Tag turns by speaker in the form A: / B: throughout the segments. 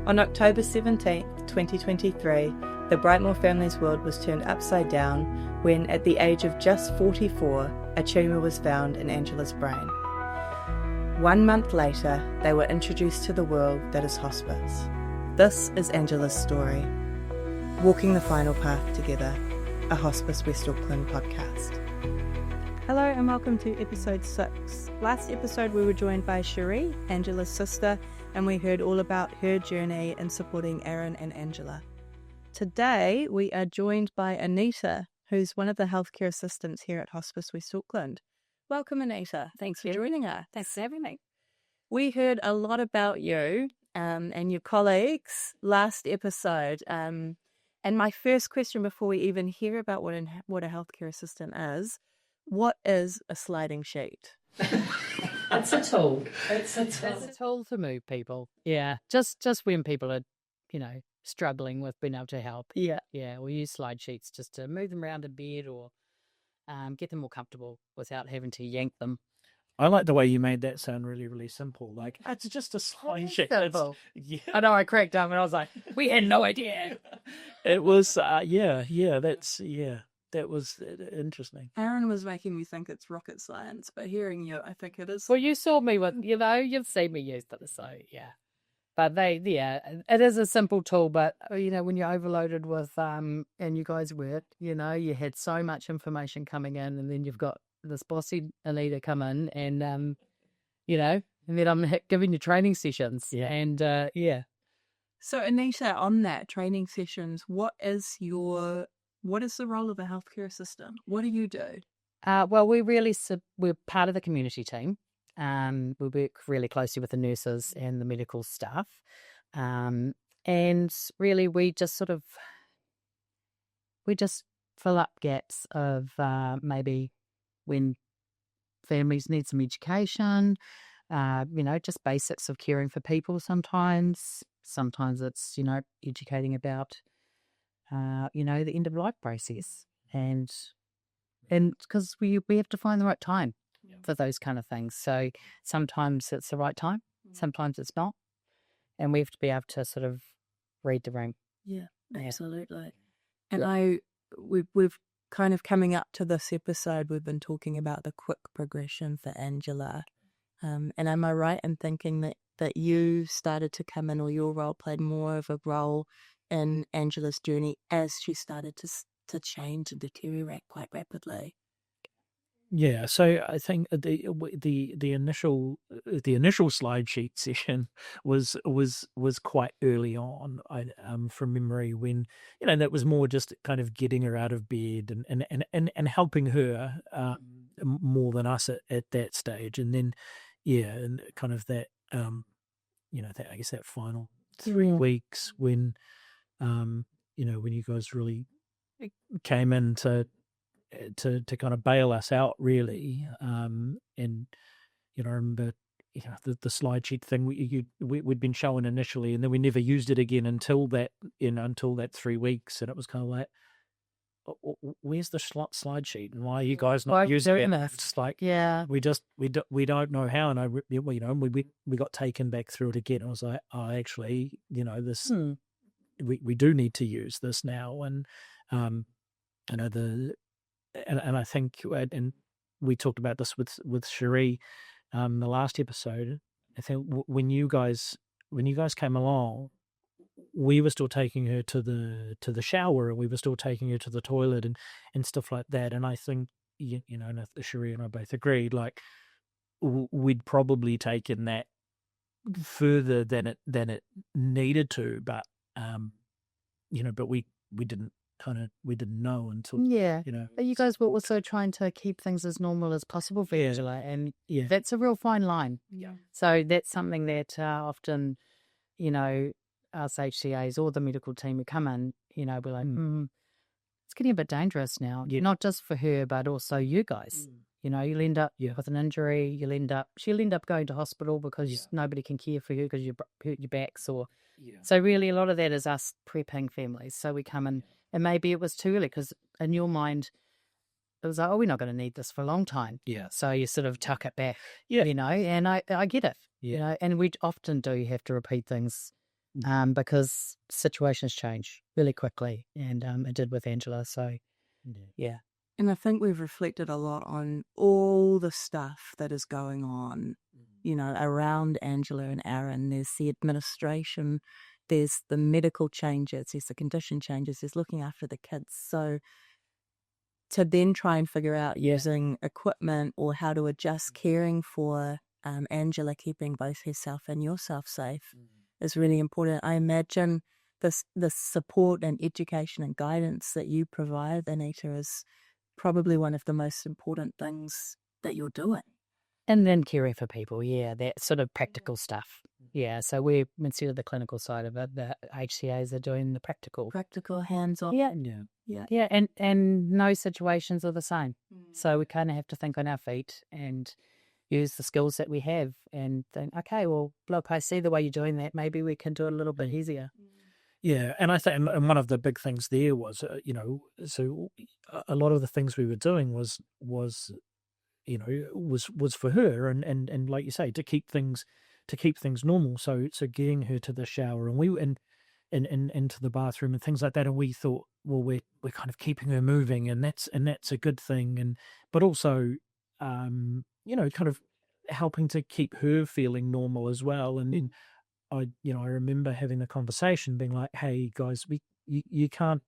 A: On October 17th, 2023, the Brightmore family's world was turned upside down when, at the age of just 44, a tumour was found in Angela's brain. 1 month later, they were introduced to the world that is hospice. This is Angela's story. Walking the final path together, a Hospice West Auckland podcast. Hello and welcome to episode 6. Last episode we were joined by Cherie, Angela's sister, and we heard all about her journey in supporting Aron and Angela. Today we are joined by Anita, who's one of the healthcare assistants here at Hospice West Auckland. Welcome, Anita. Thanks for joining us.
B: Thanks for having me.
A: We heard a lot about you and your colleagues last episode. And my first question before we even hear about what a healthcare assistant is, what is a sliding sheet?
B: It's a tool. It's a tool to move people. Yeah, just when people are, struggling with being able to help.
A: Yeah.
B: Yeah, we use slide sheets just to move them around in bed or get them more comfortable without having to yank them.
C: I like the way you made that sound really, really simple. Like, it's just a slide sheet.
B: Simple.
C: Yeah.
B: I know, I cracked up and I was like, we had no idea.
C: It was, that was interesting.
A: Aron was making me think it's rocket science, but hearing you, I think it is.
B: Well, you saw me with, you've seen me use it, so yeah. But it is a simple tool, but, when you're overloaded with, and you guys worked, you had so much information coming in, and then you've got this bossy Anita come in and, and then I'm giving you training sessions.
C: Yeah.
B: And,
A: So, Anita, on that, training sessions, what is the role of a healthcare assistant? What do you do?
B: Well, we're part of the community team. We work really closely with the nurses and the medical staff. And really we just fill up gaps of maybe when families need some education, just basics of caring for people sometimes. Sometimes it's, educating about, the end of life process. And because we have to find the right time for those kind of things. So sometimes it's the right time, sometimes it's not. And we have to be able to sort of read the room.
A: Yeah, absolutely. And we've kind of coming up to this episode, we've been talking about the quick progression for Angela. And am I right in thinking that you started to come in, or your role played more of a role in Angela's journey as she started to change and deteriorate quite rapidly?
C: Yeah, so I think the initial slide sheet session was quite early on. From memory, when that was more just kind of getting her out of bed and helping her more than us at that stage, and then and kind of that that, I guess, that final 3 weeks when when you guys really came in to kind of bail us out, really. And I remember the slide sheet thing we'd been shown initially, and then we never used it again until that 3 weeks, and it was kind of like, where's the slide sheet, and why are you guys not using it? It's like, we don't know how. And we got taken back through it again. I was like, actually, this we do need to use this now. And and I think, and we talked about this with Cherie, the last episode. I think when you guys came along, we were still taking her to the shower, and we were still taking her to the toilet and stuff like that. And I think and Cherie and I both agreed, like, we'd probably taken that further than it needed to, but but we didn't know until
B: But you guys were also trying to keep things as normal as possible for Angela, and that's a real fine line. So that's something that often us HCAs or the medical team who come in, we're like, it's getting a bit dangerous now, not just for her but also you guys. You'll end up with an injury, she'll end up going to hospital because nobody can care for you because you hurt your backs, or so really a lot of that is us prepping families. So we come in, and maybe it was too early because in your mind it was like, we're not going to need this for a long time. So you sort of tuck it back, and I get it, and we often do have to repeat things because situations change really quickly, and it did with Angela. So, yeah.
A: And I think we've reflected a lot on all the stuff that is going on, around Angela and Aron. There's the administration, there's the medical changes, there's the condition changes, there's looking after the kids. So to then try and figure out using equipment or how to adjust caring for Angela, keeping both herself and yourself safe is really important. I imagine the support and education and guidance that you provide, Anita, is probably one of the most important things that you're doing.
B: And then caring for people, that sort of practical stuff. Yeah, so we, instead of the clinical side of it, the HCAs are doing the practical.
A: Practical, hands-on.
B: Yeah, and no situations are the same. So we kind of have to think on our feet and use the skills that we have and think, okay, well, look, I see the way you're doing that. Maybe we can do it a little bit easier.
C: Yeah, and I think, and one of the big things there was, so a lot of the things we were doing was for her, and like you say, to keep things normal. So getting her to the shower and into the bathroom and things like that, and we thought, well, we're kind of keeping her moving, and that's a good thing, but also, kind of helping to keep her feeling normal as well, and then. I remember having the conversation, being like, "Hey guys, you can't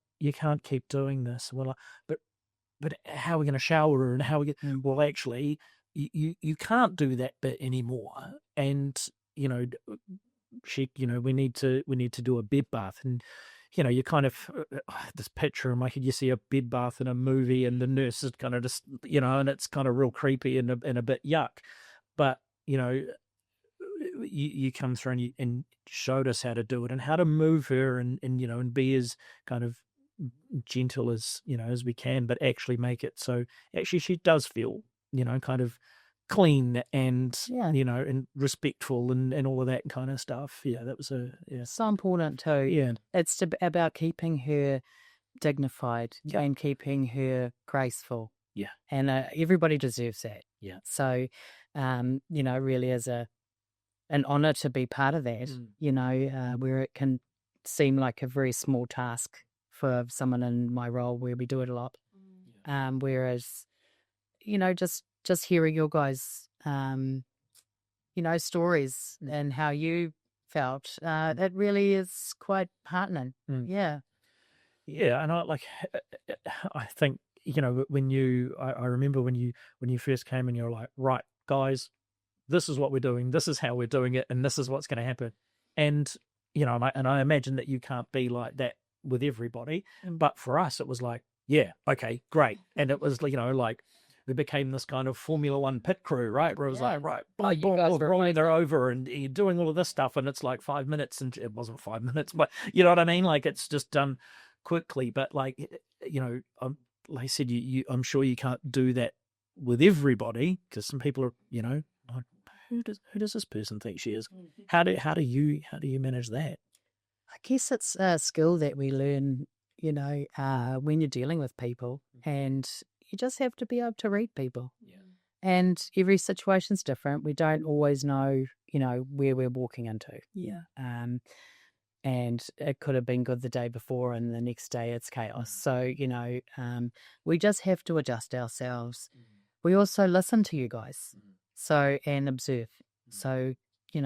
C: keep doing this." Well, but how are we going to shower her, and how we get? Well, actually, you can't do that bit anymore, and she, we need to do a bed bath, and you kind of this picture in my head. You see a bed bath in a movie, and the nurse is kind of just and it's kind of real creepy and a bit yuck, but you come through and showed us how to do it and how to move her and be as kind of gentle as as we can, but actually make it so actually she does feel kind of clean and and respectful and all of that kind of stuff. That was
B: so important too. It's about keeping her dignified and keeping her graceful, and everybody deserves that. So really as an honor to be part of that, where it can seem like a very small task for someone in my role where we do it a lot. Whereas, just hearing your guys, stories and how you felt, that really is quite heartening. Yeah.
C: Yeah. And I think, when I remember when you first came and you're like, right, guys, this is what we're doing, this is how we're doing it, and this is what's going to happen. And, and I imagine that you can't be like that with everybody, but for us, it was like, yeah, okay, great. And it was, like, we became this kind of Formula One pit crew, right? Where it was like, right, rolling her over and you're doing all of this stuff, and it's like 5 minutes, and it wasn't 5 minutes, but you know what I mean? Like, it's just done quickly, but like, like I said, I'm sure you can't do that with everybody, because some people are, like, who does this person think she is? How do you manage that?
B: I guess it's a skill that we learn, when you're dealing with people, and you just have to be able to read people. And every situation's different. We don't always know, where we're walking into. And it could have been good the day before, and the next day it's chaos. So, we just have to adjust ourselves. We also listen to you guys. And observe. So,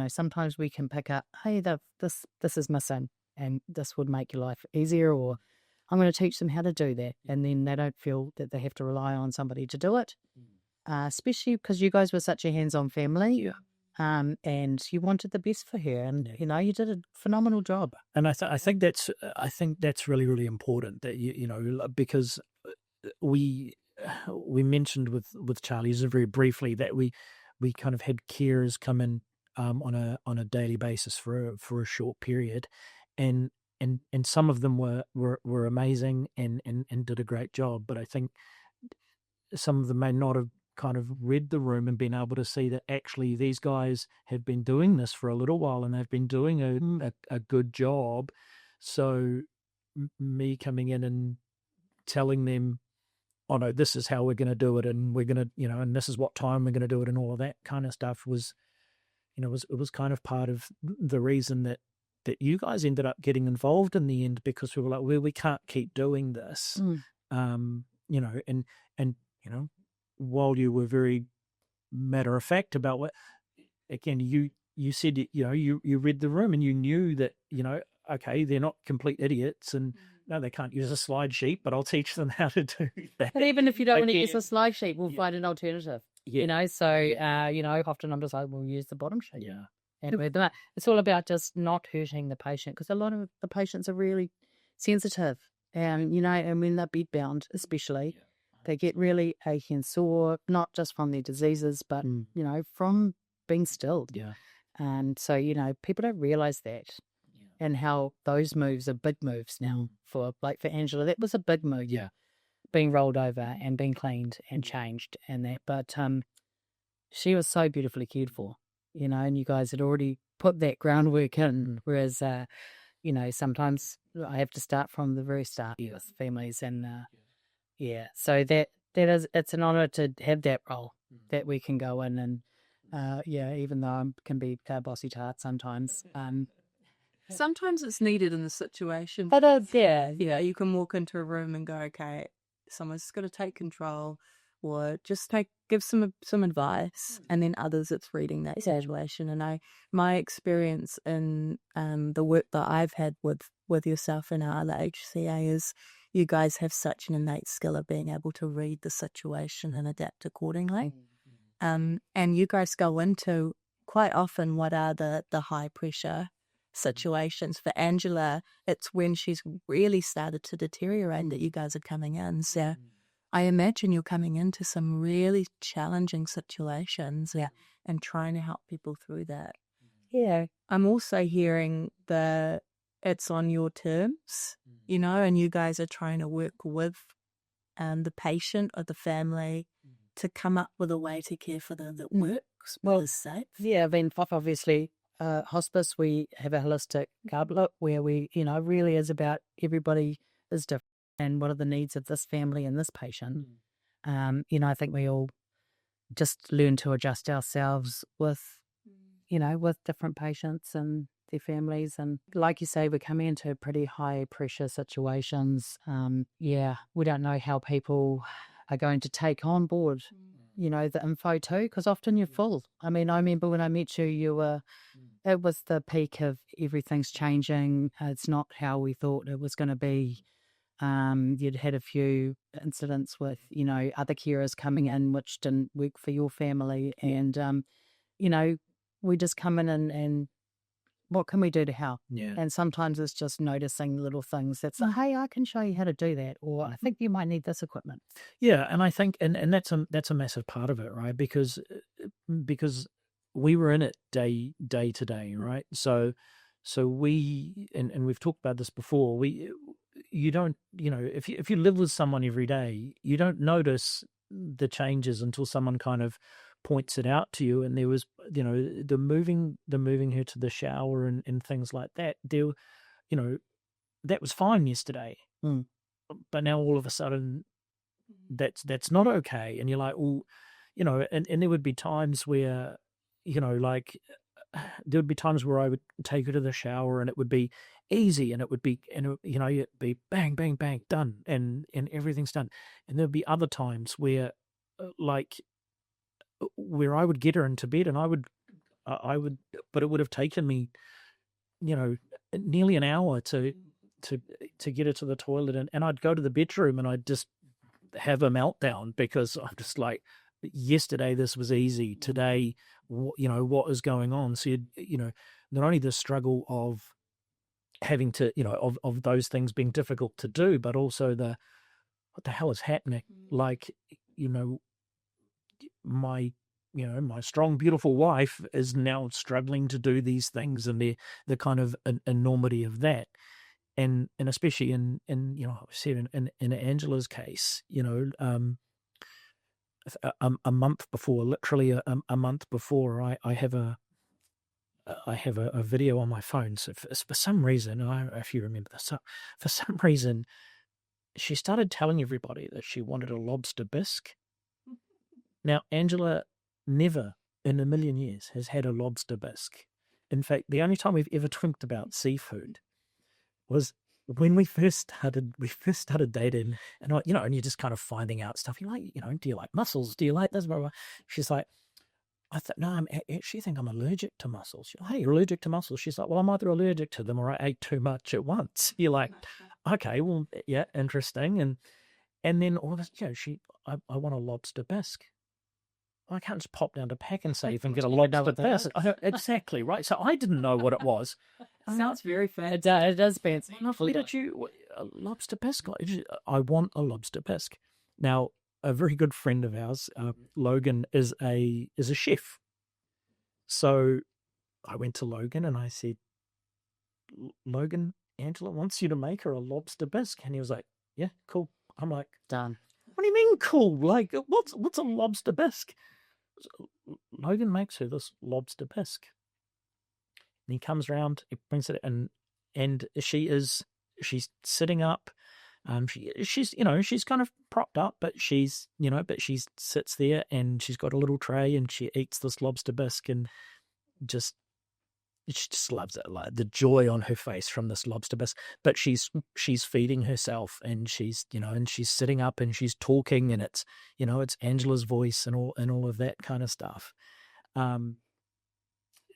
B: sometimes we can pick up, hey, this is missing, and this would make your life easier, or I'm going to teach them how to do that. And then they don't feel that they have to rely on somebody to do it, especially because you guys were such a hands-on family. And you wanted the best for her, and you did a phenomenal job.
C: And I think that's really, really important that because we mentioned with Charlie's very briefly that we kind of had carers come in on a daily basis for a short period, and some of them were amazing and did a great job, but I think some of them may not have kind of read the room and been able to see that actually these guys have been doing this for a little while and they've been doing a good job. So me coming in and telling them, oh no, this is how we're going to do it, and we're going to, and this is what time we're going to do it, and all of that kind of stuff was, it was kind of part of the reason that, we were able to do it. And I think that's really, really important that, because we mentioned with Charlie's very briefly that we kind of had carers come in on a daily basis for a short period, and some of them may not have kind of read the room and been able to see that actually these guys have been doing this for a little while and they've been doing a good job. So me coming in and telling them, oh no, this is how we're going to do it, and we're going to, and this is what time we're going to do it, and all of that kind of stuff was, it was kind of part of the reason that, that you guys ended up getting involved in the end because we were like, well, we can't keep doing this. You know, and you know, while you were very matter of fact about what, again, you said, you know, you read the room and you knew that, you know, okay, they're not complete idiots and no, they can't use a slide sheet, but I'll teach them how to do that.
B: But even if you don't want to use a slide sheet, we'll find an alternative.
C: Yeah.
B: You know, so you know, often I'm just like, we'll use the bottom sheet.
C: Yeah.
B: And read them out. It's all about just not hurting the patient, because a lot of the patients are really sensitive, and you know, and when they're bedbound, especially, they get really achy and sore, not just from their diseases, but you know, from being stilled.
C: Yeah.
B: And so, you know, people don't realize that, and how those moves are big moves now. For Angela, that was a big move.
C: Yeah.
B: Being rolled over and being cleaned and changed and that, but she was so beautifully cared for. You know, and you guys had already put that groundwork in, whereas, you know, sometimes I have to start from the very start with families, and so that is, it's an honour to have that role that we can go in and, even though I can be bossy tart sometimes.
A: Sometimes it's needed in the situation.
B: But
A: You can walk into a room and go, okay, someone's got to take control, or just give some advice, and then others it's reading that situation. And my experience in the work that I've had with yourself and our other HCA is you guys have such an innate skill of being able to read the situation and adapt accordingly. And you guys go into quite often what are the high pressure situations. For Angela, it's when she's really started to deteriorate that you guys are coming in. So I imagine you're coming into some really challenging situations and trying to help people through that. Yeah. I'm also hearing that it's on your terms, you know, and you guys are trying to work with the patient or the family to come up with a way to care for them that works, is safe.
B: Yeah, I mean, obviously, hospice, we have a holistic outlook where we, you know, really is about everybody is different and what are the needs of this family and this patient. You know, I think we all just learn to adjust ourselves with, you know, with different patients and their families. And like you say, we're coming into pretty high pressure situations. We don't know how people are going to take on board, you know, the info too, because often you're full. I mean, I remember when I met you, it was the peak of everything's changing. It's not how we thought it was going to be. You'd had a few incidents with, you know, other carers coming in which didn't work for your family. And, you know, we just come in and what can we do to help?
C: Yeah.
B: And sometimes it's just noticing little things that's like, hey, I can show you how to do that. Or I think you might need this equipment.
C: Yeah. And I think, and that's a massive part of it, right? Because we were in it day to day, right? So we, and we've talked about this before, you don't, you know, if you live with someone every day, you don't notice the changes until someone kind of points it out to you. And there was, you know, the moving her to the shower and things like that. There, you know, that was fine yesterday, but now all of a sudden that's not okay. And you're like, well, you know, and there would be times where, you know, like there would be times where I would take her to the shower and it would be easy and it would be, and you know, it'd be bang, bang, bang, done, and everything's done. And there'd be other times where where I would get her into bed and I would, but it would have taken me, you know, nearly an hour to get her to the toilet, and I'd go to the bedroom and I'd just have a meltdown because I'm just like, yesterday this was easy, today, you know, what is going on? So you know, not only the struggle of having to, you know, of those things being difficult to do, but also what the hell is happening? Like, you know, my strong, beautiful wife is now struggling to do these things, and the kind of enormity of that. And especially in you know, I said in Angela's case, you know, a month before, literally a month before, I have a video on my phone. So for some reason, if you remember this, for some reason, she started telling everybody that she wanted a lobster bisque. Now, Angela never in a million years has had a lobster bisque. In fact, the only time we've ever twinked about seafood was when we first started dating, and and you're just kind of finding out stuff. You're like, do you like mussels? Do you like this? Blah, blah. She's like, I thought, no, I actually think I'm allergic to mussels. She's like, hey, you're allergic to mussels? She's like, well, I'm either allergic to them or I ate too much at once. You're like, okay, well, yeah, interesting. And then all of this, I want a lobster bisque. I can't just pop down to Pack and Save and get a lobster bisque. Exactly, right? So I didn't know what it was.
A: Sounds very fancy.
B: It does fancy.
C: Lovely. A lobster bisque? I want a lobster bisque. Now, a very good friend of ours, Logan, is a chef. So I went to Logan and I said, Logan, Angela wants you to make her a lobster bisque. And he was like, yeah, cool. I'm like,
B: done.
C: What do you mean cool? Like, what's a lobster bisque? Logan makes her this lobster bisque. And he comes round, he brings it in, and she's sitting up. She's kind of propped up, but she sits there and she's got a little tray and she eats this lobster bisque and she just loves it, like the joy on her face from this lobster bisque. But she's feeding herself and she's sitting up and she's talking and it's Angela's voice and all of that kind of stuff.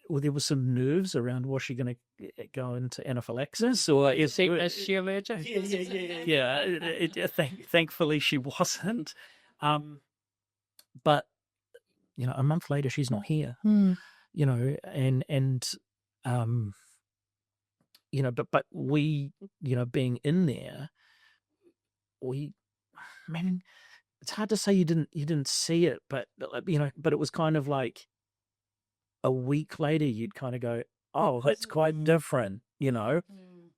C: Well, there were some nerves around, was she going to go into anaphylaxis or is
B: she allergic?
C: Yeah. Thankfully she wasn't. But a month later she's not here. But we, being in there, it's hard to say you didn't see it, but it was kind of like a week later you'd kind of go, oh, that's quite different,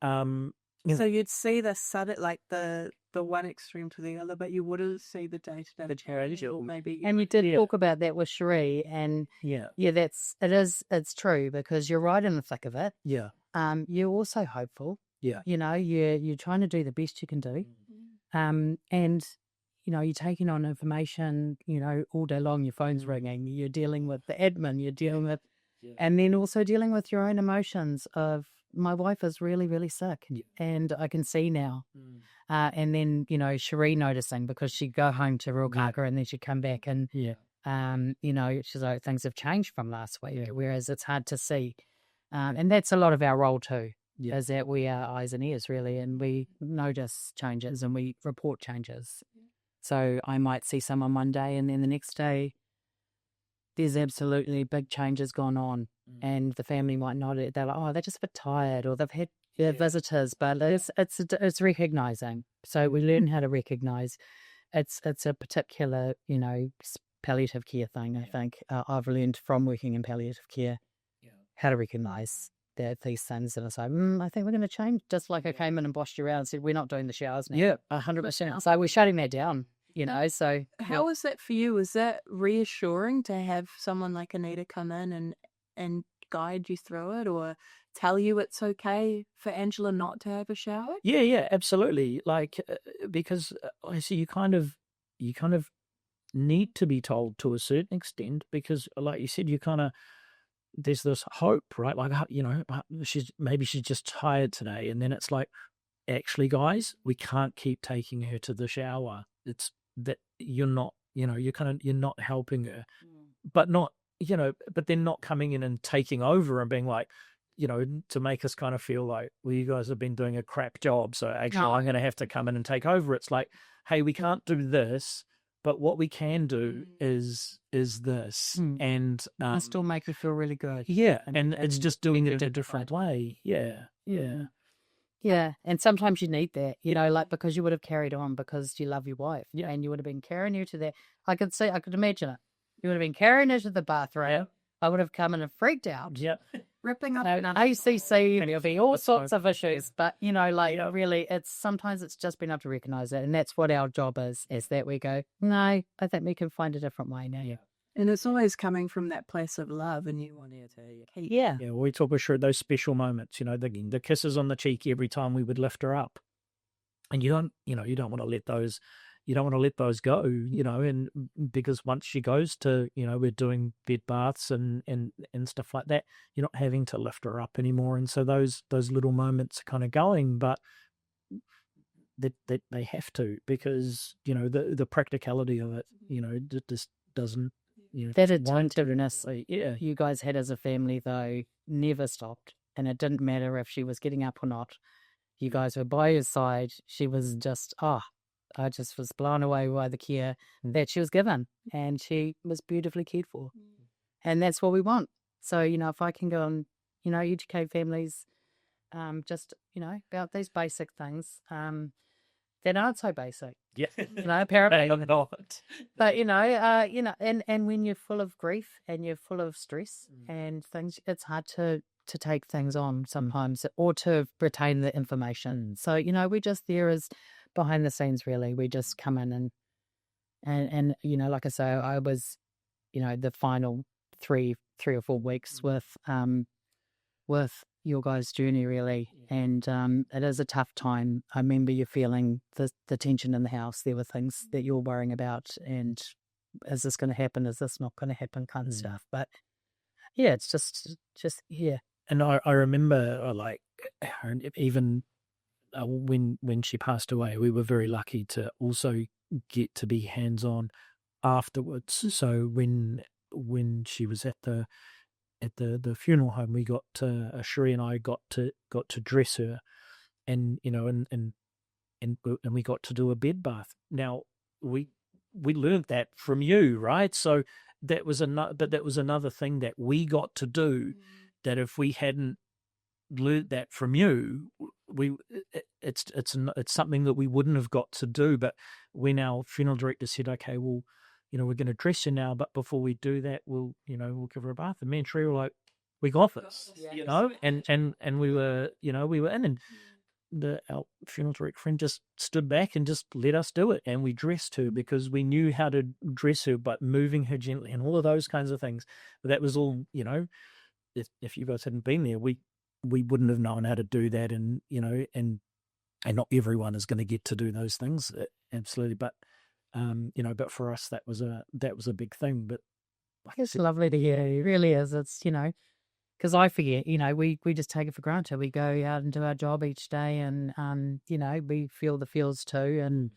A: So you'd see the sudden, like the one extreme to the other, but you wouldn't see the day-to-day change, or maybe.
B: And we did talk about that with Cherie, and it's true, because you're right in the thick of it.
C: Yeah.
B: You're also hopeful.
C: Yeah.
B: You're trying to do the best you can do. And you're taking on information, all day long, your phone's ringing, you're dealing with the admin, you're dealing with, and then also dealing with your own emotions of, my wife is really, really sick and I can see now. And then, Cherie noticing, because she'd go home to Ruakaka and then she'd come back and, she's like, things have changed from last week, whereas it's hard to see. And that's a lot of our role too, is that we are eyes and ears really, and we notice changes and we report changes. So I might see someone one day and then the next day there's absolutely big changes gone on, and the family might not. They're like, oh, they're just a bit tired, or they've had visitors, but it's recognizing. So we learn how to recognize. It's a particular palliative care thing. I think I've learned from working in palliative care how to recognize these things, and it's like, I think we're going to change. Just like I came in and bossed you around and said, we're not doing the showers now.
C: Yeah,
B: 100%. So we're shutting that down. So
A: how was that for you? Was that reassuring to have someone like Anita come in and guide you through it, or tell you it's okay for Angela not to have a shower?
C: Yeah, absolutely. Like, because I see you kind of need to be told to a certain extent, because like you said, there's this hope, right? Like, she's just tired today. And then it's like, actually guys, we can't keep taking her to the shower. It's that you're not helping her, but they're not coming in and taking over and being like, to make us kind of feel like, well, you guys have been doing a crap job, so actually I'm going to have to come in and take over. It's like, hey, we can't do this, but what we can do is this, and
B: still make you feel really good.
C: Yeah, and it's just doing it a different way. Yeah,
B: and sometimes you need that, like, because you would have carried on because you love your wife, and you would have been carrying her to that. I could imagine it. You would have been carrying her to the bathroom. Yeah. I would have come in and freaked out.
C: Yeah,
A: ripping up
B: ACC, and there'll be all sorts of issues. But really, sometimes it's just being able to recognise it, and that's what our job is that we go, no, I think we can find a different way now.
C: Yeah.
A: And it's always coming from that place of love, and you want her to keep.
B: Yeah.
C: Yeah, we talk about those special moments, the kisses on the cheek every time we would lift her up. And you don't want to let those you don't want to let those go, and because once she goes to, we're doing bed baths and stuff like that, you're not having to lift her up anymore. And so those little moments are kind of going, but that they have to, because, the practicality of it, just doesn't,
B: That attentiveness you guys had as a family, though, never stopped. And it didn't matter if she was getting up or not. You guys were by her side. She was just, I just was blown away by the care that she was given. And she was beautifully cared for. And that's what we want. So, if I can go and, educate families just, about these basic things that aren't so basic.
C: Yeah.
B: Paramount. But, and when you're full of grief and you're full of stress and things, it's hard to take things on sometimes, or to retain the information. So, we're just there as behind the scenes, really. We just come in and like I say, I was, the final three or 4 weeks with your guys' journey, really. And it is a tough time. I remember you feeling the tension in the house. There were things that you were worrying about, and is this going to happen? Is this not going to happen? Kind of stuff. But yeah, it's just yeah.
C: And I remember, even when she passed away, we were very lucky to also get to be hands-on afterwards. So when she was at the funeral home, we got Sheree and I got to dress her, and and we got to do a bed bath. Now we learned that from you, right? So that was another thing that we got to do. That if we hadn't learned that from you, it's something that we wouldn't have got to do. But when our funeral director said, "Okay, well, we're going to dress you now, but before we do that, we'll give her a bath," and me and Tree were like, "We got this," and we were in, and our funeral director friend just stood back and just let us do it, and we dressed her because we knew how to dress her, but moving her gently and all of those kinds of things. But that was all, if you guys hadn't been there, we wouldn't have known how to do that, and and not everyone is going to get to do those things, absolutely. But but for us that was a big thing. But
B: it's lovely to hear. It really is. It's because I forget. We just take it for granted. We go out and do our job each day, and we feel the feels too.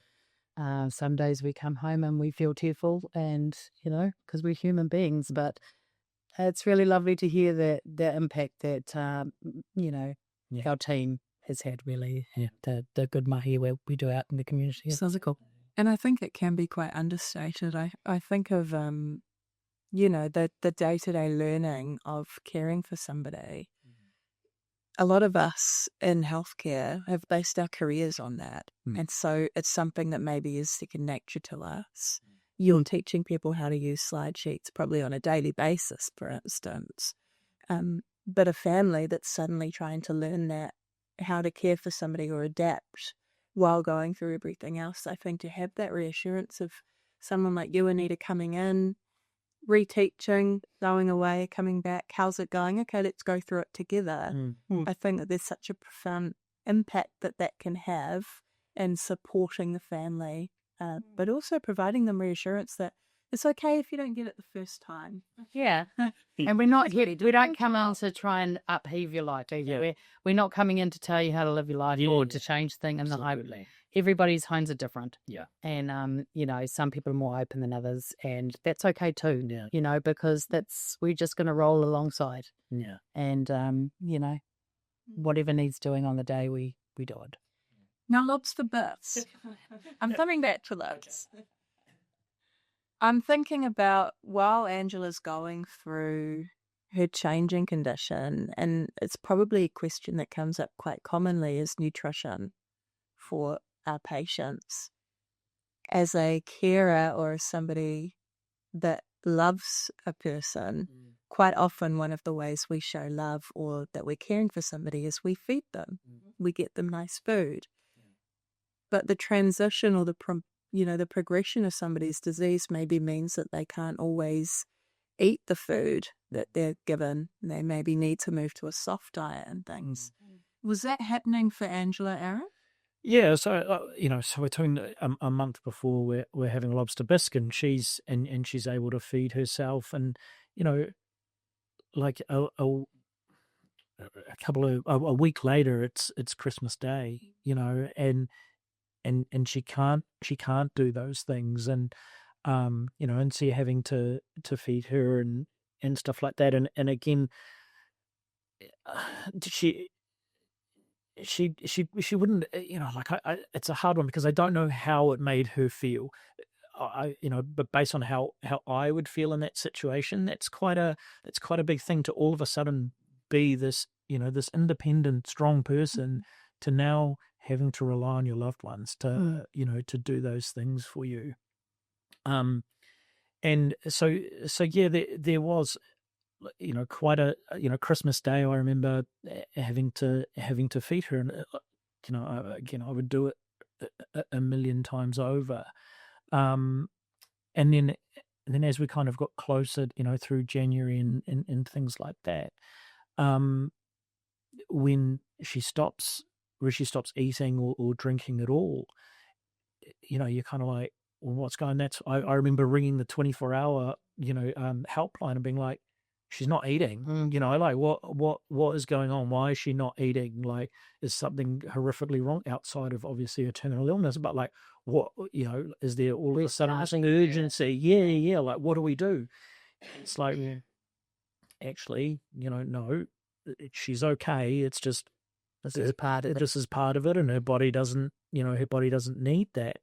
B: And some days we come home and we feel tearful, and because we're human beings, but. It's really lovely to hear the impact that, our team has had, really. Yeah. The good mahi we do out in the community.
D: Sounds cool. And I think it can be quite understated. I think of, the day-to-day learning of caring for somebody. A lot of us in healthcare have based our careers on that. And so it's something that maybe is second nature to us. You're teaching people how to use slide sheets probably on a daily basis, for instance. But a family that's suddenly trying to learn that, how to care for somebody or adapt while going through everything else, I think to have that reassurance of someone like you, Anita, coming in, reteaching, going away, coming back, how's it going? Okay, let's go through it together. I think that there's such a profound impact that can have in supporting the family. But also providing them reassurance that it's okay if you don't get it the first time.
B: Yeah. And we're not here. We don't come in to try and upheave your life either. Yeah. We're not coming in to tell you how to live your life or to change things in the home. Everybody's homes are different. Yeah. And, some people are more open than others, and that's okay too, because we're just going to roll alongside. Yeah. And, whatever needs doing on the day, we do it.
D: Now, lobster bits. I'm coming back to those. I'm thinking about while Angela's going through her changing condition, and it's probably a question that comes up quite commonly, is nutrition for our patients. As a carer or as somebody that loves a person, quite often one of the ways we show love or that we're caring for somebody is we feed them. We get them nice food. But the transition or the progression of somebody's disease maybe means that they can't always eat the food that they're given. They maybe need to move to a soft diet and things. Was that happening for Angela, Aron?
C: Yeah, so so we're talking a month before we're having lobster bisque, and she's able to feed herself, and you know, like a week later, it's Christmas Day, and she can't do those things, and and so you're having to feed her and stuff like that, and again, she she wouldn't, like it's a hard one because I don't know how it made her feel. But based on how I would feel in that situation, that's quite a big thing to all of a sudden be this, this independent, strong person to now having to rely on your loved ones to, to do those things for you. And so yeah, there was, quite a, Christmas Day. I remember having to feed her, and again, I would do it a million times over. And then as we kind of got closer, through January and things like that, when she stops eating or drinking at all, you're kind of like, well, what's going? I remember ringing the 24-hour, helpline and being like, she's not eating, like what is going on? Why is she not eating? Like, is something horrifically wrong outside of obviously a terminal illness? But like, what, is there all of a sudden this urgency? Yeah. Like, what do we do? It's like, actually, no, she's okay. It's just, this is part of it, and her body doesn't need that.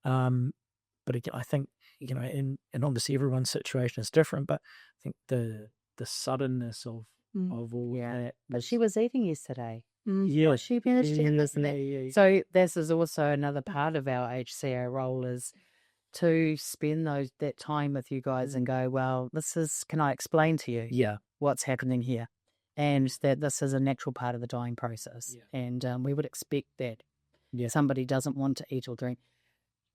C: But again, I think, and obviously everyone's situation is different, but I think the suddenness of all that.
B: But she was eating yesterday.
C: Yeah.
B: She finished it, isn't it?
C: Yeah.
B: So this is also another part of our HCA role, is to spend that time with you guys and go, well, can I explain to you what's happening here? And that this is a natural part of the dying process. Yeah. And we would expect that somebody doesn't want to eat or drink.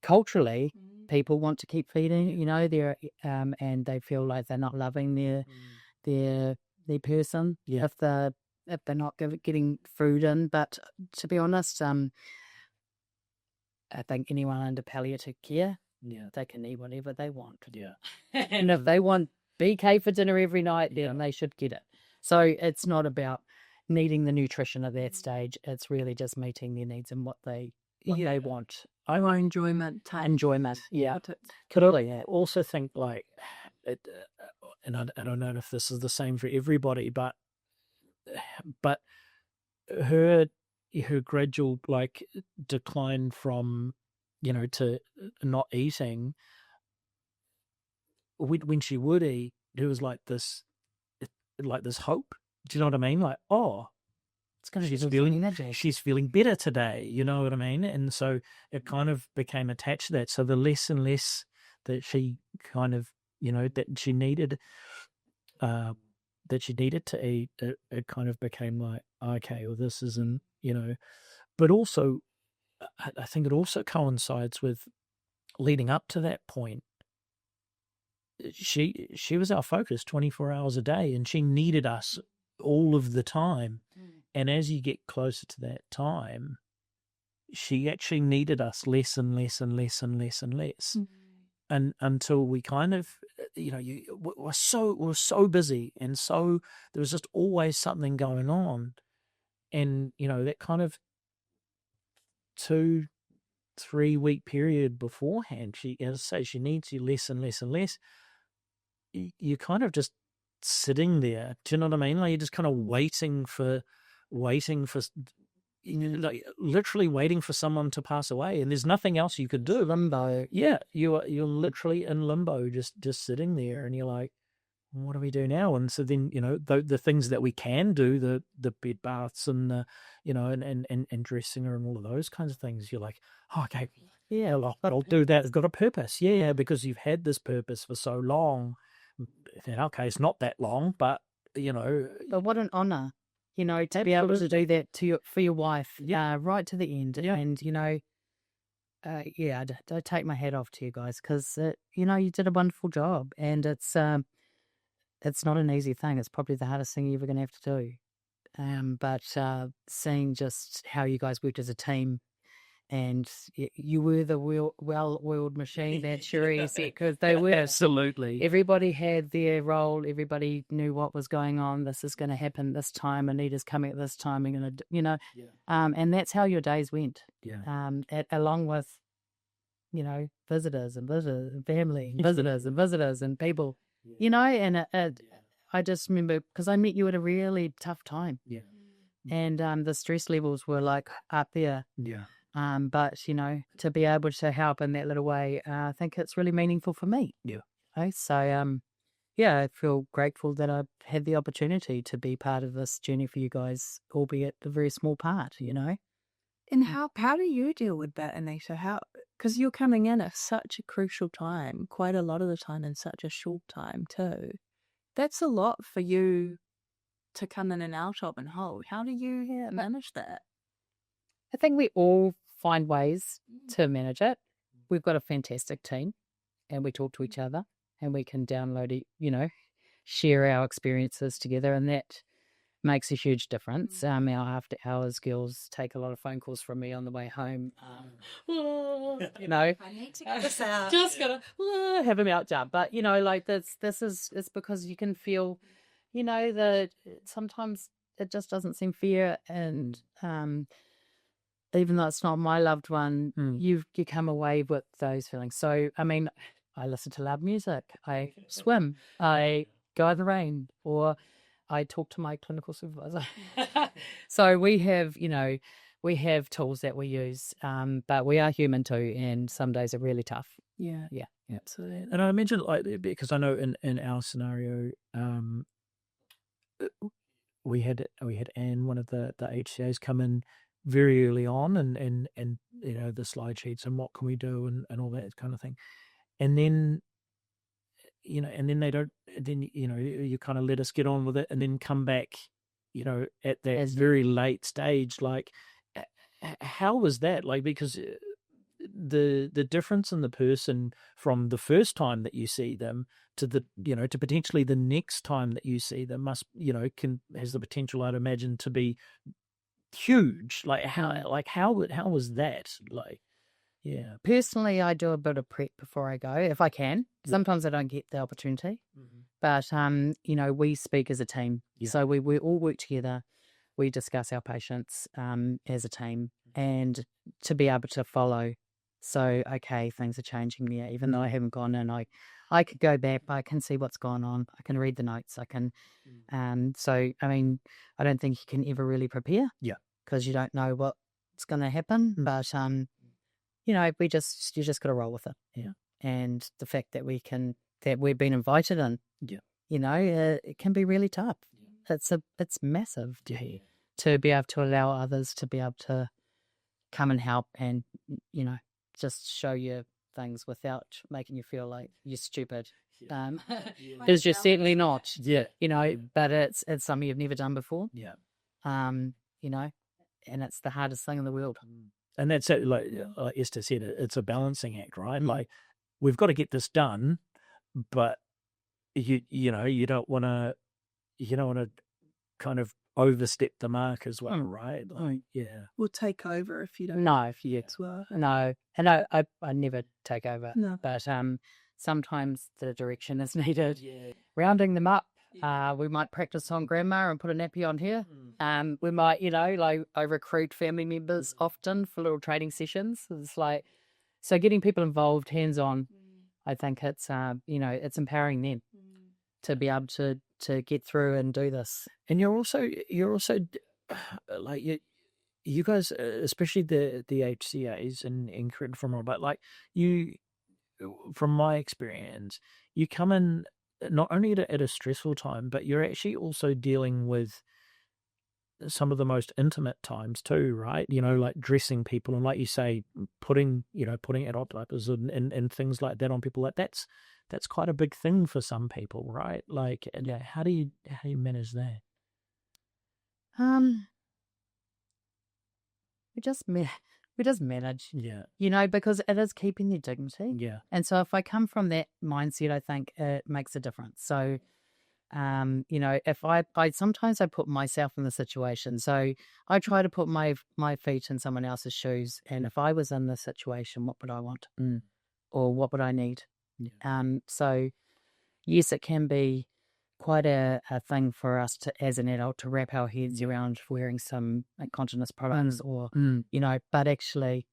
B: Culturally, people want to keep feeding, and they feel like they're not loving their person if they're not getting food in. But to be honest, I think anyone under palliative care, they can eat whatever they want. Yeah, and if they want BK for dinner every night, then they should get it. So it's not about needing the nutrition at that stage. It's really just meeting their needs and what they want.
D: I want enjoyment.
B: Yeah.
C: Could I also think, like, and I don't know if this is the same for everybody, but her gradual, like, decline from, to not eating, when she would eat, there was like this hope. Do you know what I mean? Like, she's feeling better today, you know what I mean? And so it kind of became attached to that. So the less and less that she kind of, that she needed to eat, it kind of became like, okay, well, this isn't, but also I think it also coincides with leading up to that point. She was our focus 24 hours a day, and she needed us all of the time. And as you get closer to that time, she actually needed us less and less and less and less and less. And until we kind of, we're so busy, and so there was just always something going on. And, that kind of 2-3 week period beforehand, she needs you less and less and less. You're kind of just sitting there. Do you know what I mean? Like, you're just kind of waiting for, like, literally waiting for someone to pass away, and there's nothing else you could do.
B: Limbo.
C: Yeah, you're literally in limbo, just sitting there, and you're like, what do we do now? And so then, the things that we can do, the bed baths and the, and dressing her and all of those kinds of things, you're like, oh, okay, yeah, I'll do that. It's got a purpose. Yeah, because you've had this purpose for so long. In our case, not that long, but,
B: But what an honour, to be able to do that for your wife, right to the end. Yeah. And, I take my hat off to you guys, because, you did a wonderful job, and it's not an easy thing. It's probably the hardest thing you're ever going to have to do. But seeing just how you guys worked as a team, and you were the well-oiled machine that Cherie said, because they were.
C: Absolutely.
B: Everybody had their role. Everybody knew what was going on. This is going to happen this time. Anita's coming at this time. We're going to, and that's how your days went.
C: Yeah.
B: Along with, visitors and family, and visitors and people, and I just remember, because I met you at a really tough time.
C: Yeah.
B: And the stress levels were like up there.
C: Yeah.
B: But, to be able to help in that little way, I think it's really meaningful for me.
C: Yeah.
B: Okay? So, I feel grateful that I've had the opportunity to be part of this journey for you guys, albeit a very small part,
D: And how do you deal with that, Anita? Because you're coming in at such a crucial time, quite a lot of the time in such a short time too. That's a lot for you to come in and out of and hold. How do you manage that?
B: I think we all find ways to manage it. We've got a fantastic team, and we talk to each other, and we can download it, share our experiences together, and that makes a huge difference. Our after hours girls take a lot of phone calls from me on the way home.
D: I need to get this out.
B: Just gotta have a meltdown. But it's because you can feel, that sometimes it just doesn't seem fair, and even though it's not my loved one, you come away with those feelings. So, I listen to loud music, I swim, I go in the rain, or I talk to my clinical supervisor. So we have tools that we use, but we are human too, and some days are really tough.
D: Yeah.
C: Absolutely. And I mentioned, because I know in our scenario, we had Anne, one of the HCAs, come in very early on, and the slide sheets and what can we do and all that kind of thing, and then they don't, then you kind of let us get on with it, and then come back at that very late stage. Like, how was that like? Because the difference in the person from the first time that you see them to to potentially the next time that you see them must has the potential, I'd imagine, to be huge. How was that like? Yeah.
B: Personally, I do a bit of prep before I go, if I can. Sometimes I don't get the opportunity, but we speak as a team. So we all work together. We discuss our patients as a team, and to be able to follow. So, okay, things are changing there. Even though I haven't gone in, I could go back, but I can see what's going on. I can read the notes. I can. So, I don't think you can ever really prepare.
C: Yeah.
B: Because you don't know what's going to happen. But you just got to roll with it.
C: Yeah.
B: And the fact that we've been invited in. Yeah. It can be really tough. It's massive.
C: Yeah.
B: To be able to allow others to be able to come and help, and just show you things without making you feel like you're stupid. Because you're certainly not.
C: Yeah.
B: But it's something you've never done before.
C: Yeah.
B: And it's the hardest thing in the world.
C: And that's it. Like Esther said, it's a balancing act, right? Like, we've got to get this done, but you don't want to kind of overstep the mark as well, right? Like, yeah.
D: We'll take over if you don't.
B: No, if you
D: as well.
B: No, and I never take over.
D: No.
B: But sometimes the direction is needed.
C: Yeah.
B: Rounding them up. We might practice on grandma and put a nappy on here. We might, I recruit family members often for little training sessions. It's like, so getting people involved, hands-on, I think it's, it's empowering them to be able to get through and do this.
C: And you're also like, you guys, especially the HCAs, and correct from wrong, but like you, from my experience, you come in not only at a stressful time, but you're actually also dealing with some of the most intimate times too, right? Like dressing people, and like you say, putting adult diapers and things like that on people. Like that's quite a big thing for some people, right? Like, how do you manage that?
B: We just manage.
C: Yeah.
B: Because it is keeping their dignity.
C: Yeah.
B: And so if I come from that mindset, I think it makes a difference. So if I sometimes I put myself in the situation. So I try to put my feet in someone else's shoes. And if I was in this situation, what would I want? Or what would I need? So yes, it can be quite a thing for us to, as an adult, to wrap our heads around wearing some incontinence products or, but actually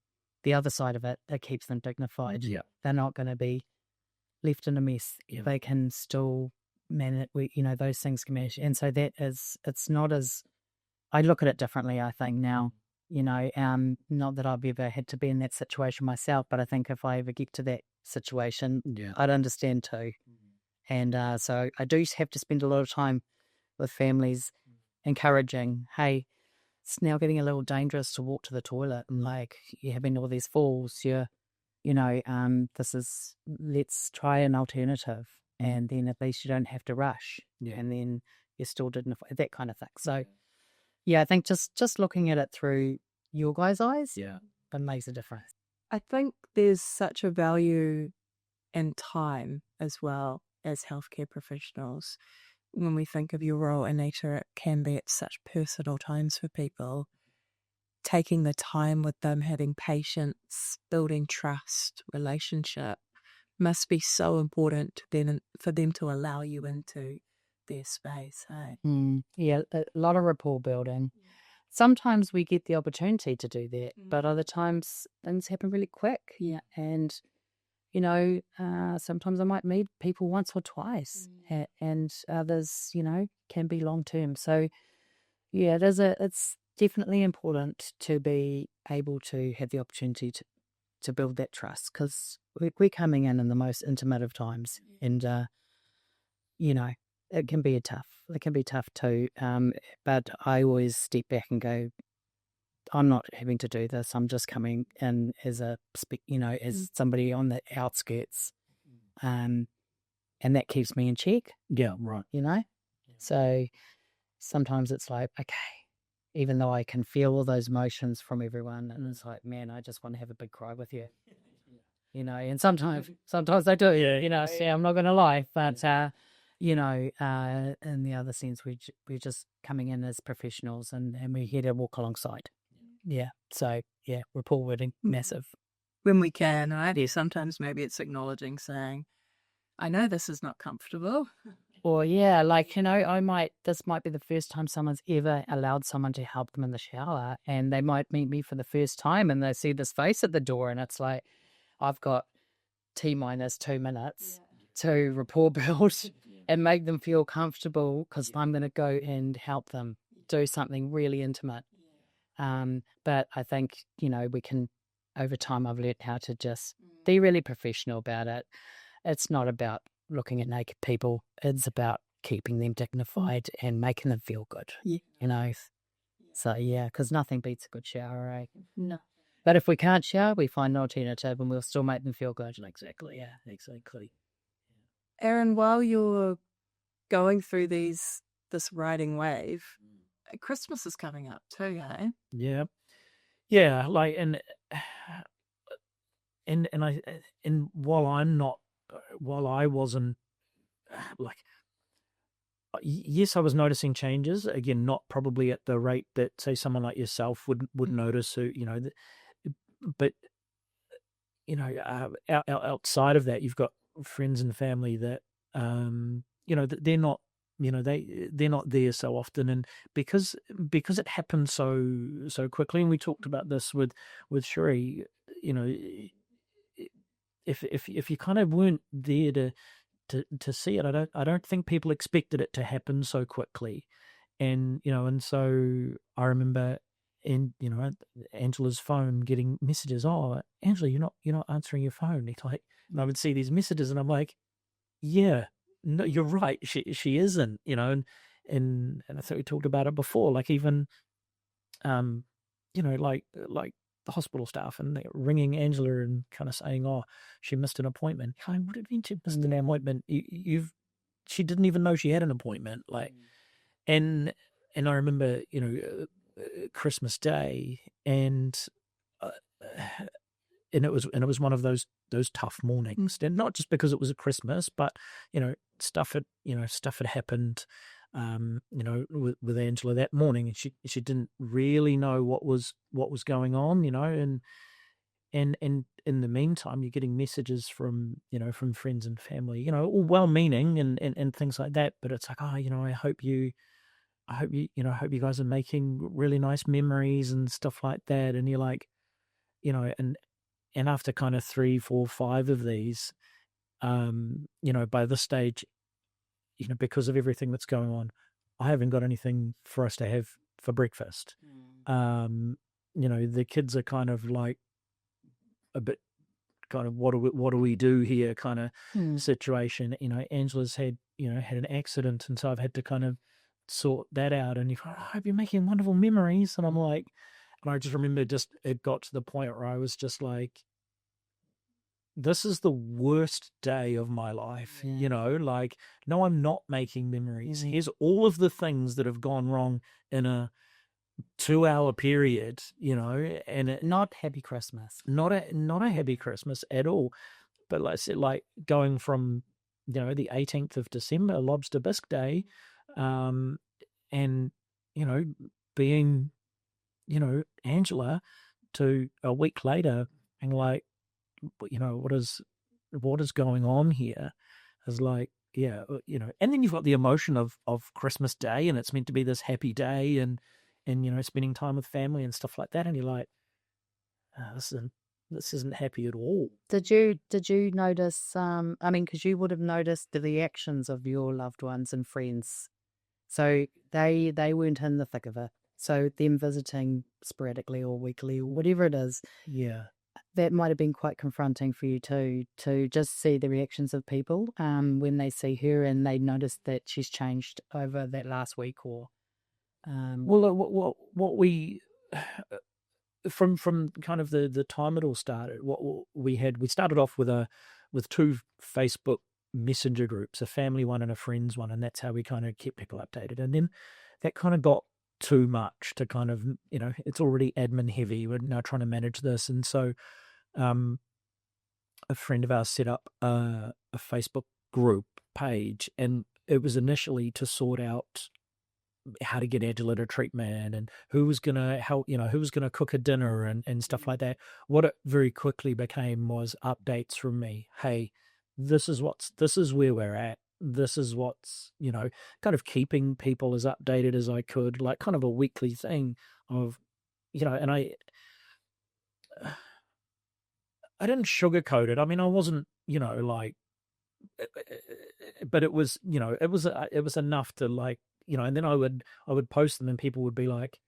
B: the other side of it, it keeps them dignified.
C: Yeah.
B: They're not going to be left in a mess.
C: Yeah.
B: They can still manage, those things can manage. And so it's not as, I look at it differently, I think now, not that I've ever had to be in that situation myself, but I think if I ever get to that situation, I'd understand too. And so I do have to spend a lot of time with families encouraging, hey, it's now getting a little dangerous to walk to the toilet and like you're having all these falls, let's try an alternative and then at least you don't have to rush and then you're still dignified, that kind of thing. So I think just looking at it through your guys' eyes, it makes a difference.
D: I think there's such a value in time as well as healthcare professionals. When we think of your role, Anita, it can be at such personal times for people. Taking the time with them, having patience, building trust, relationship must be so important then for them to allow you into their space. Hey?
B: Yeah, a lot of rapport building. Sometimes we get the opportunity to do that, but other times things happen really quick.
D: Yeah.
B: And sometimes I might meet people once or twice, and others, can be long term. So, it's definitely important to be able to have the opportunity to build that trust because we're coming in the most intimate of times, and it can be tough. It can be tough too. But I always step back and go, I'm not having to do this. I'm just coming in as as somebody on the outskirts, and that keeps me in check.
C: Yeah, right.
B: So sometimes it's like, okay, even though I can feel all those emotions from everyone, and it's like, man, I just want to have a big cry with you. And sometimes I do. So I'm not going to lie, but in the other sense, we're just coming in as professionals, and we're here to walk alongside. Yeah. So, rapport building, massive.
D: When we can, right? Sometimes maybe it's acknowledging, saying, I know this is not comfortable.
B: Or, this might be the first time someone's ever allowed someone to help them in the shower. And they might meet me for the first time and they see this face at the door. And it's like, I've got T-minus 2 minutes to rapport build and make them feel comfortable because I'm going to go and help them do something really intimate. But I think, we can, over time, I've learned how to just be really professional about it. It's not about looking at naked people. It's about keeping them dignified and making them feel good, So, because nothing beats a good shower, right?
D: No.
B: But if we can't shower, we find an alternative and we'll still make them feel good.
C: Exactly.
D: Aron, while you're going through this riding wave, Christmas is coming up too, eh?
C: Yeah. Like and while I wasn't like, yes, I was noticing changes. Again, not probably at the rate that say someone like yourself would notice. Who but outside of that, you've got friends and family that that they're not. They're not there so often, and because it happened so quickly, and we talked about this with Sheree, if you kind of weren't there to see it, I don't think people expected it to happen so quickly, and so I remember in Angela's phone getting messages. Oh, Angela, you're not answering your phone. It's like, and I would see these messages, and I'm like, yeah. No, you're right. She isn't, and I think we talked about it before. Like even, like the hospital staff and they're ringing Angela and kind of saying, "Oh, she missed an appointment." What do you mean she missed an appointment? She didn't even know she had an appointment. Like, and I remember, Christmas Day, and it was one of those tough mornings, and not just because it was a Christmas, but stuff had happened, with Angela that morning, and she didn't really know what was going on, and in the meantime, you're getting messages from friends and family, all well-meaning and things like that, but it's like, I hope you guys are making really nice memories and stuff like that, and you're like, and after kind of 3, 4, 5 of these, by this stage, because of everything that's going on, I haven't got anything for us to have for breakfast. The kids are kind of like a bit kind of what do we do here kind of situation. Angela's had an accident, and so I've had to kind of sort that out. And I hope you're making wonderful memories. And I'm like, and I just remember it got to the point where I was just like, this is the worst day of my life, like, no, I'm not making memories. Here's all of the things that have gone wrong in a 2-hour period, and
B: not happy Christmas,
C: not a happy Christmas at all. But like I said, like going from, the 18th of December, Lobster Bisque Day, and, being, Angela, to a week later and like, what is going on here is like, and then you've got the emotion of Christmas Day, and it's meant to be this happy day, and spending time with family and stuff like that, and you're like, this isn't happy at all.
B: Did you notice, because you would have noticed the reactions of your loved ones and friends, so they weren't in the thick of it, so them visiting sporadically or weekly or whatever it is, that might have been quite confronting for you too, to just see the reactions of people when they see her and they notice that she's changed over that last week, or
C: what we from kind of the time it all started, what we started off with 2 Facebook messenger groups, a family one and a friends one, and that's how we kind of kept people updated. And then that kind of got too much to kind of, it's already admin heavy. We're now trying to manage this, and so a friend of ours set up a Facebook group page, and it was initially to sort out how to get Angela to treatment and who was going to help, who was going to cook a dinner and stuff like that. What it very quickly became was updates from me. Hey, this is where we're at. This is what's, kind of keeping people as updated as I could, like kind of a weekly thing of, and I didn't sugarcoat it. I mean, I wasn't, like, but it was, it was enough to like, and then I would post them and people would be like,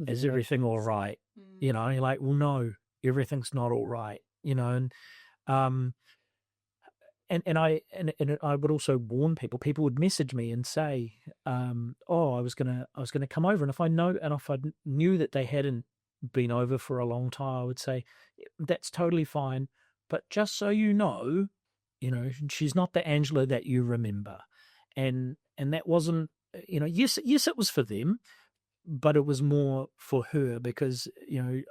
C: is everything all right? And you're like, well, no, everything's not all right, and I would also warn people. People would message me and say, "Oh, I was gonna come over," and if I knew that they hadn't been over for a long time, I would say, "That's totally fine, but just so you know, she's not the Angela that you remember," and that wasn't, yes, it was for them, but it was more for her because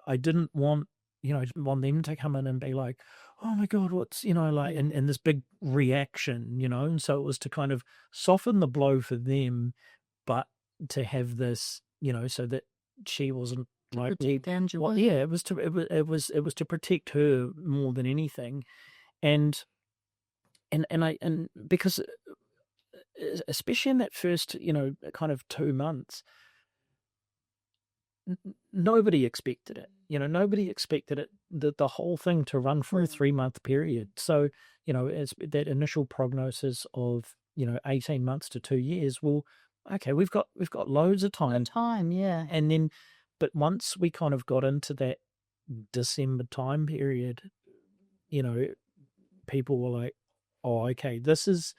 C: I didn't want them to come in and be like, oh my God, what's, like, and this big reaction, and so it was to kind of soften the blow for them, but to have this, so that she wasn't like,
B: Angela.
C: Well, yeah, it was to protect her more than anything. And because especially in that first, kind of 2 months, nobody expected it. Nobody expected it, the whole thing to run for a 3-month period. So, it's that initial prognosis of, 18 months to 2 years. Well, okay, we've got loads of time.
B: Yeah.
C: And then, but once we kind of got into that December time period, people were like, oh, okay, this is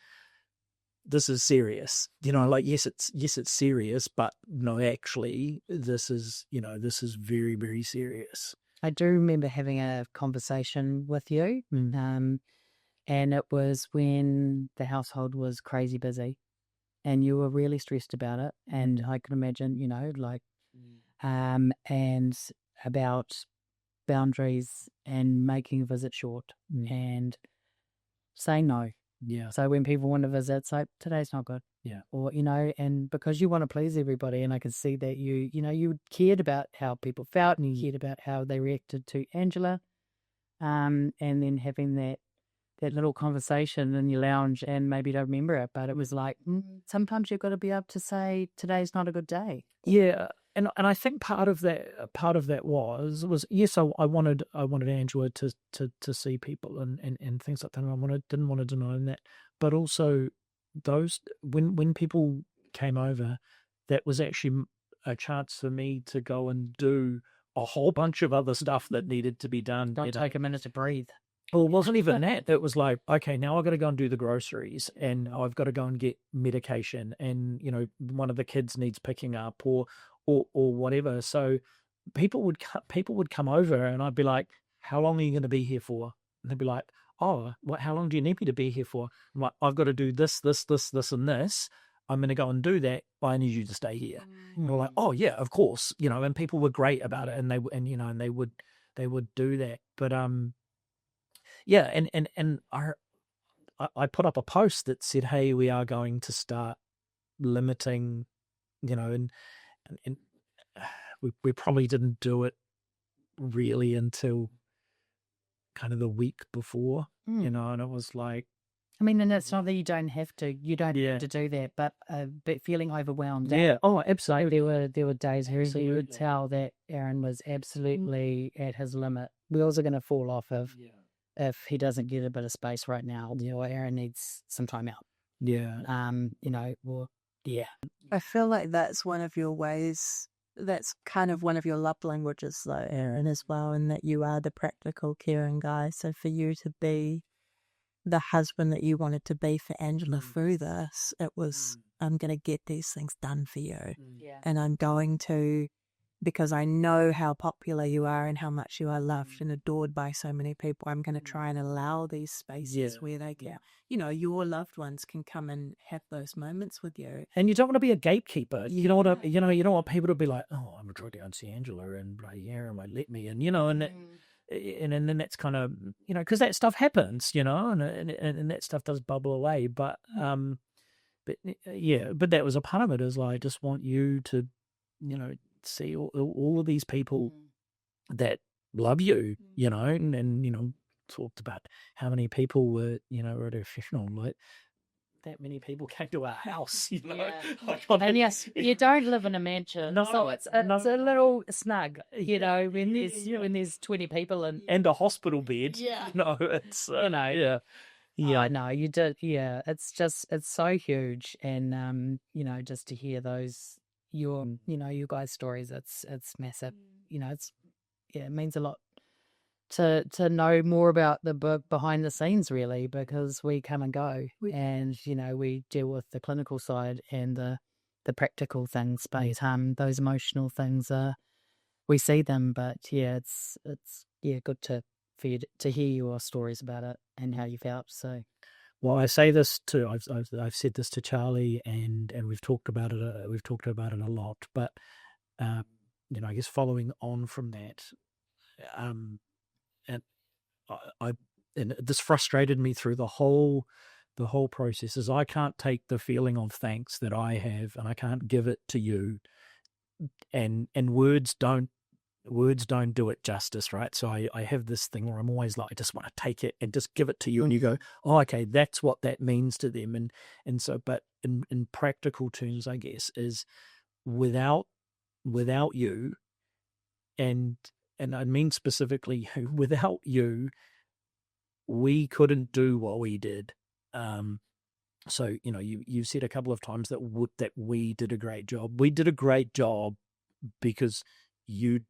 C: serious, like, yes, it's serious, but no, actually, this is very, very serious.
B: I do remember having a conversation with you, and it was when the household was crazy busy, and you were really stressed about it, and I can imagine, and about boundaries and making a visit short and say no.
C: Yeah.
B: So when people want to visit, it's like, today's not good.
C: Yeah.
B: Or, and because you want to please everybody, and I can see that you cared about how people felt and you cared about how they reacted to Angela, and then having that little conversation in your lounge, and maybe don't remember it, but it was like, sometimes you've got to be able to say, today's not a good day.
C: Yeah. And I think part of that was yes, I wanted Angela to see people and things like that. And I didn't want to deny that, but also those when people came over, that was actually a chance for me to go and do a whole bunch of other stuff that needed to be done.
B: Don't take a minute to breathe.
C: Well, it wasn't even that. It was like, okay, now I've got to go and do the groceries, and I've got to go and get medication, and one of the kids needs picking up, or whatever. So people would come over, and I'd be like, "How long are you going to be here for?" And they'd be like, "Oh, how long do you need me to be here for?" I'm like, "I've got to do this, and this. I'm going to go and do that. But I need you to stay here." And we're like, "Oh yeah, of course." And people were great about it, and they would do that. But yeah, and I put up a post that said, "Hey, we are going to start limiting," and we probably didn't do it really until kind of the week before, and it was like,
B: I mean, and it's not that you don't have to have to do that, but feeling overwhelmed.
C: Yeah. Oh, absolutely.
B: There were days where you would tell that Aron was absolutely at his limit. Wheels are going to fall off if he doesn't get a bit of space right now. Aron needs some time out.
C: Yeah.
B: Yeah.
D: I feel like that's one of your ways. That's kind of one of your love languages, though, Aron, as well, in that you are the practical, caring guy. So for you to be the husband that you wanted to be for Angela through this, it was, I'm going to get these things done for you.
B: Yeah.
D: And I'm going to, because I know how popular you are and how much you are loved and adored by so many people, I'm going to try and allow these spaces where they can, your loved ones can come and have those moments with you.
C: And you don't want to be a gatekeeper. You don't want to, you don't want people to be like, "Oh, I'm going to go and see Angela, and Aron might let me," and and then that's kind of, because that stuff happens, and that stuff does bubble away. But but that was a part of it, is like, I just want you to, see all of these people that love you, and talked about how many people were, at a funeral, like that many people came to our house,
B: And yes, you don't live in a mansion,
C: No,
B: so it's a little snug, when there's 20 people
C: and a hospital bed.
B: Yeah.
C: It's
B: Yeah, I know you did. Yeah, it's so huge, and just to hear those your guys' stories, it's massive. It means a lot to know more about the behind the scenes, really, because we come and go, and we deal with the clinical side and the practical things, but those emotional things we see them. But it's good for you to hear your stories about it and how you felt. So,
C: well, I say this too. I've said this to Charlie, and we've talked about it. We've talked about it a lot. But I guess following on from that, and this frustrated me through the whole process, is I can't take the feeling of thanks that I have, and I can't give it to you, and words don't do it justice, right? So I have this thing where I'm always like, I just want to take it and just give it to you, and you go, "Oh, okay, that's what that means to them," and so, but in practical terms, I guess, is without you, and I mean specifically, without you, we couldn't do what we did. So you said a couple of times that we did a great job. We did a great job because you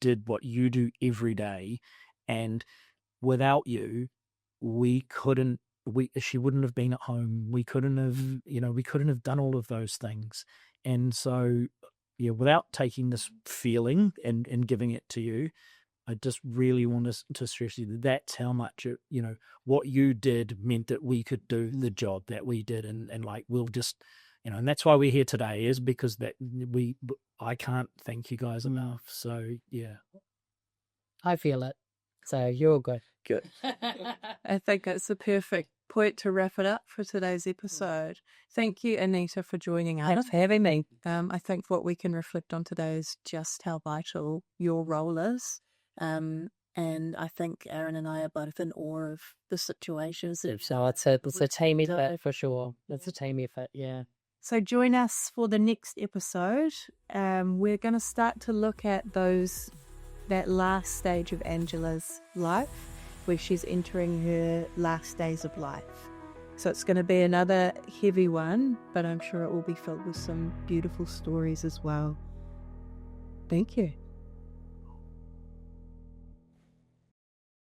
C: did what you do every day, and without you, she wouldn't have been at home. We couldn't have done all of those things. And so, without taking this feeling and giving it to you, I just really want to stress you that that's how much what you did meant that we could do the job that we did, and like, we'll just, and that's why we're here today, is because I can't thank you guys enough. So yeah,
B: I feel it. So you're all good.
C: Good.
D: I think it's the perfect point to wrap it up for today's episode. Thank you, Anita, for joining us.
B: Thanks for having me.
D: I think what we can reflect on today is just how vital your role is. And I think Aron and I are both in awe of the situations.
B: So it's a team effort for sure. It's a team effort, yeah.
D: So join us for the next episode. We're going to start to look at that last stage of Angela's life, where she's entering her last days of life. So it's going to be another heavy one, but I'm sure it will be filled with some beautiful stories as well. Thank you.